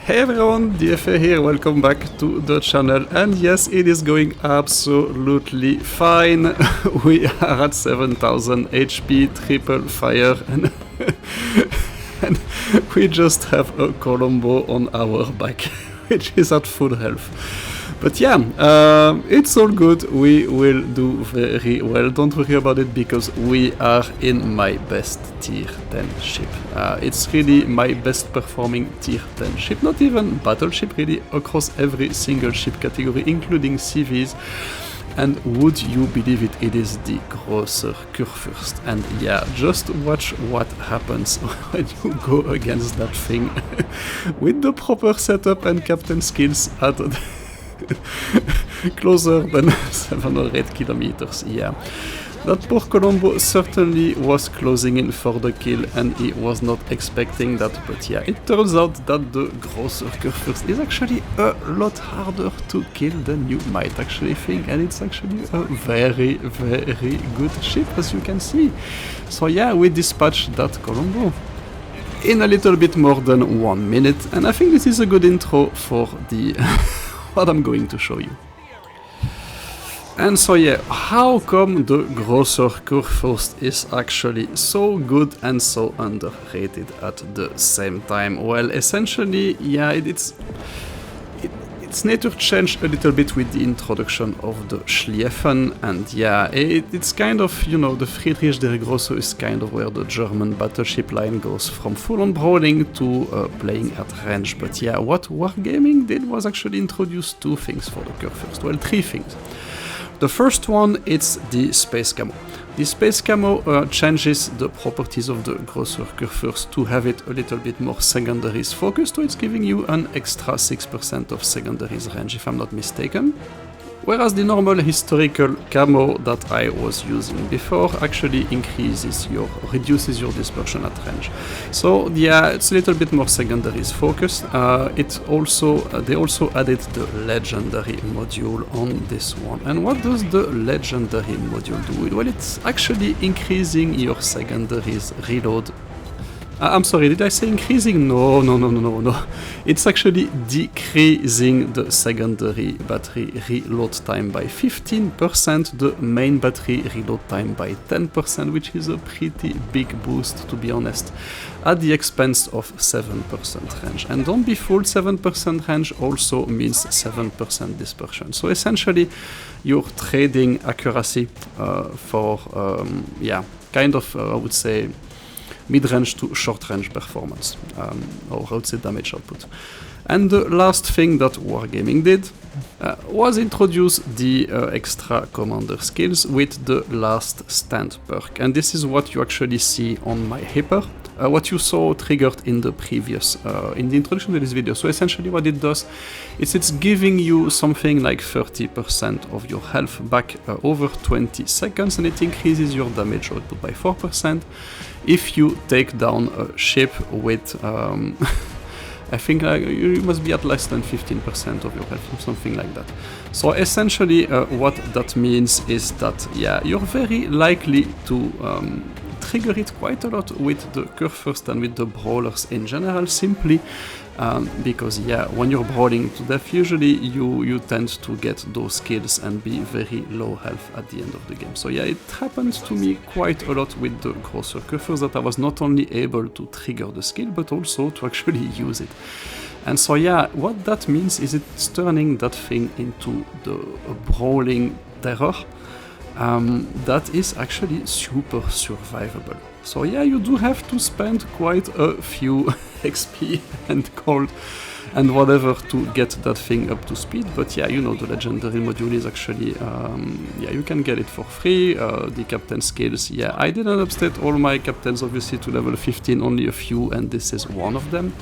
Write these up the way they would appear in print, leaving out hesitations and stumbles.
Hey everyone, DFA here, welcome back to the channel, and yes, it is going absolutely fine. We are at 7000 HP, triple fire, and, and we just have a Colombo on our back, which is at full health. But yeah, it's all good, we will do very well, don't worry about it, because we are in my best tier 10 ship. It's really my best performing tier 10 ship, not even battleship, really across every single ship category, including CVs. And would you believe it, it is the Grosser Kurfurst. And yeah, just watch what happens when you go against that thing with the proper setup and captain skills at closer than 7 or 8 kilometers, yeah. That poor Colombo certainly was closing in for the kill, and he was not expecting that, but yeah, it turns out that the Grosser Kurfurst is actually a lot harder to kill than you might actually think, and it's actually a very, very good ship, as you can see. So yeah, we dispatched that Colombo in a little bit more than 1 minute, and I think this is a good intro for the what I'm going to show you. And so yeah, how come the Grosser Kurfurst is actually so good and so underrated at the same time? Well, essentially, yeah, its nature changed a little bit with the introduction of the Schlieffen, and yeah, it's kind of, you know, the Friedrich der Grosse is kind of where the German battleship line goes from full-on brawling to playing at range. But yeah, what Wargaming did was actually introduce two things for the Kurfürst, well, three things. The first one, it's the space camo. The space camo changes the properties of the Grosser Kurfurst to have it a little bit more secondaries focused, so it's giving you an extra 6% of secondaries range, if I'm not mistaken. Whereas the normal historical camo that I was using before actually reduces your dispersion at range. So yeah, it's a little bit more secondaries focused. They also added the legendary module on this one. And what does the legendary module do? Well, it's actually increasing your secondaries reload. I'm sorry, did I say increasing? No. It's actually decreasing the secondary battery reload time by 15%, the main battery reload time by 10%, which is a pretty big boost, to be honest, at the expense of 7% range. And don't be fooled, 7% range also means 7% dispersion. So essentially, you're trading accuracy for, I would say, mid-range to short-range performance, or I would say damage output. And the last thing that Wargaming did was introduce the extra commander skills with the last stand perk. And this is what you actually see on my hipper, what you saw triggered in the previous, in the introduction to this video. So essentially what it does is it's giving you something like 30% of your health back over 20 seconds, and it increases your damage output by 4% if you take down a ship with I think you must be at less than 15% of your health, something like that. So essentially what that means is that, yeah, you're very likely to trigger it quite a lot with the Kurfürst and with the brawlers in general, simply because, yeah, when you're brawling to death, usually you tend to get those kills and be very low health at the end of the game. So yeah, it happened to me quite a lot with the Grosser Kurfürst that I was not only able to trigger the skill, but also to actually use it. And so yeah, what that means is it's turning that thing into the brawling terror that is actually super survivable. So yeah, you do have to spend quite a few XP and gold and whatever to get that thing up to speed, but yeah, you know, the legendary module is actually, yeah, you can get it for free. The captain skills, yeah, I didn't upstate all my captains obviously to level 15, only a few, and this is one of them.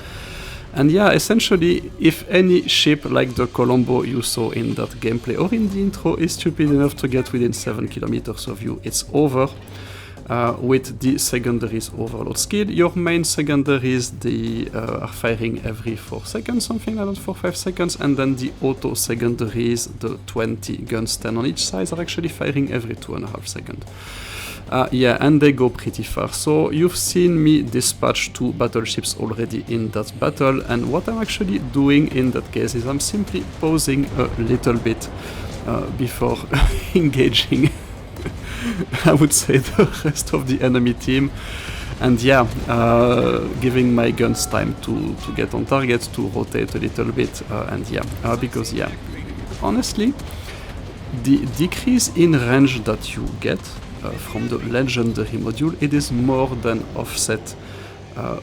And yeah, essentially, if any ship like the Colombo you saw in that gameplay or in the intro is stupid enough to get within 7 kilometers of you, it's over. With the secondaries overload skill, your main secondaries, they are firing every 4 seconds, something like that, 4-5 seconds, and then the auto secondaries, the 20 guns, 10 on each side, are actually firing every 2.5 seconds. Yeah, and they go pretty far. So you've seen me dispatch 2 battleships already in that battle, and what I'm actually doing in that case is I'm simply pausing a little bit before engaging, I would say, the rest of the enemy team. And yeah, giving my guns time to get on target, to rotate a little bit, and yeah, because yeah, honestly, the decrease in range that you get from the legendary module, it is more than offset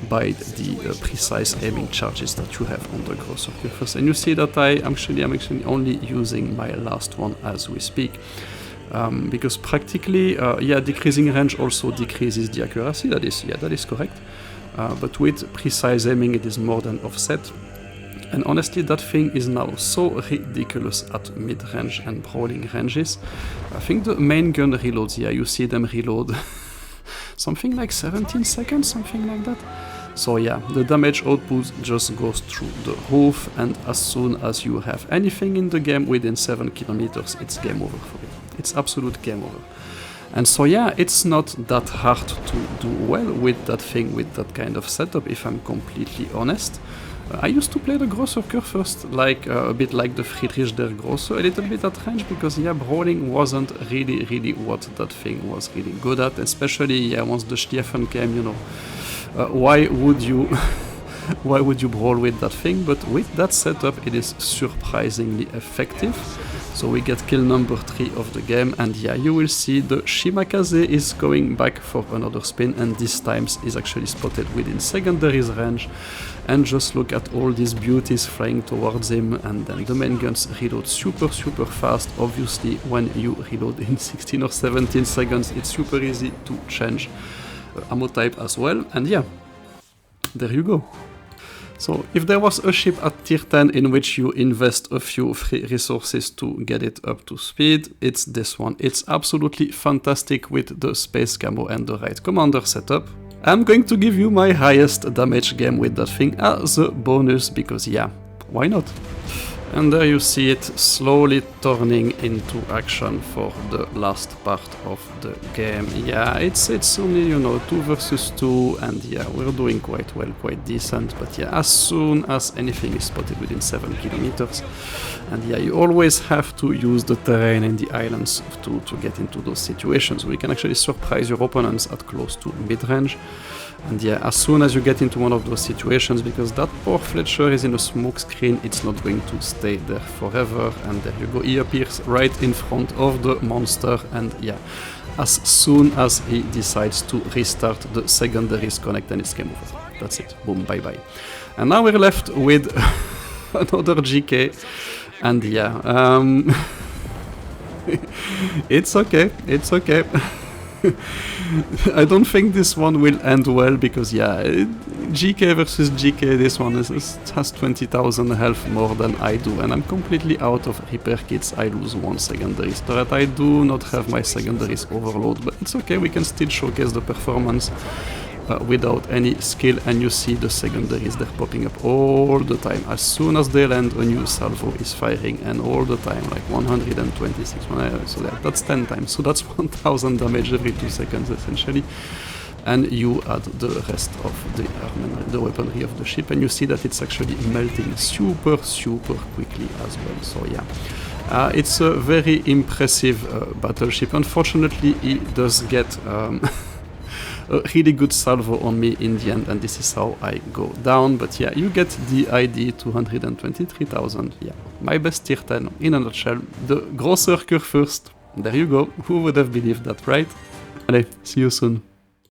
by the precise aiming charges that you have on the Grosser Kurfurst. And you see that I'm actually only using my last one as we speak. Because practically, yeah, decreasing range also decreases the accuracy. That is correct. But with precise aiming, it is more than offset. And honestly, that thing is now so ridiculous at mid-range and brawling ranges. I think the main gun reloads, yeah, you see them reload something like 17 seconds, something like that. So yeah, the damage output just goes through the roof, and as soon as you have anything in the game within 7 kilometers, it's game over for you. It's absolute game over. And so yeah, it's not that hard to do well with that thing, with that kind of setup, if I'm completely honest. I used to play the Grosser Kurfurst like a bit like the Friedrich der Grosse, a little bit at range, because yeah, brawling wasn't really what that thing was really good at, especially yeah, once the Stiefen came, you know. Why would you brawl with that thing? But with that setup, it is surprisingly effective. So we get kill number 3 of the game, and yeah, you will see the Shimakaze is going back for another spin, and this time is actually spotted within secondary's range. And just look at all these beauties flying towards him, and then the main guns reload super fast. Obviously, when you reload in 16 or 17 seconds, it's super easy to change ammo type as well, and yeah, there you go. So if there was a ship at tier 10 in which you invest a few free resources to get it up to speed, it's this one. It's absolutely fantastic with the space camo and the right commander setup. I'm going to give you my highest damage game with that thing as a bonus, because yeah, why not? And there you see it slowly turning into action for the last part of the game. Yeah, it's only, you know, 2 versus 2, and yeah, we're doing quite well, quite decent. But yeah, as soon as anything is spotted within 7 kilometers, and yeah, you always have to use the terrain and the islands to get into those situations. We can actually surprise your opponents at close to mid-range. And yeah, as soon as you get into one of those situations, because that poor Fletcher is in a smoke screen, it's not going to stay there forever, and there you go, he appears right in front of the monster, and yeah, as soon as he decides to restart, the secondaries connect and it's game over. That's it, boom, bye bye. And now we're left with another GK, and yeah, it's okay. I don't think this one will end well, because yeah, GK versus GK, this one has 20,000 health more than I do, and I'm completely out of repair kits. I lose 1 secondary turret. I do not have my secondaries overload, but it's okay, we can still showcase the performance without any skill, and you see the secondaries, they're popping up all the time. As soon as they land, a new salvo is firing, and all the time, like 126, so that's 10 times, so that's 1000 damage every 2 seconds essentially. And you add the rest of the armament, the weaponry of the ship, and you see that it's actually melting super quickly as well. So yeah, it's a very impressive battleship. Unfortunately, it does get a really good salvo on me in the end, and this is how I go down. But yeah, you get the ID, 223,000. Yeah, my best tier 10 in a nutshell, the Grosser Kurfurst. There you go, who would have believed that, right? Allez, see you soon.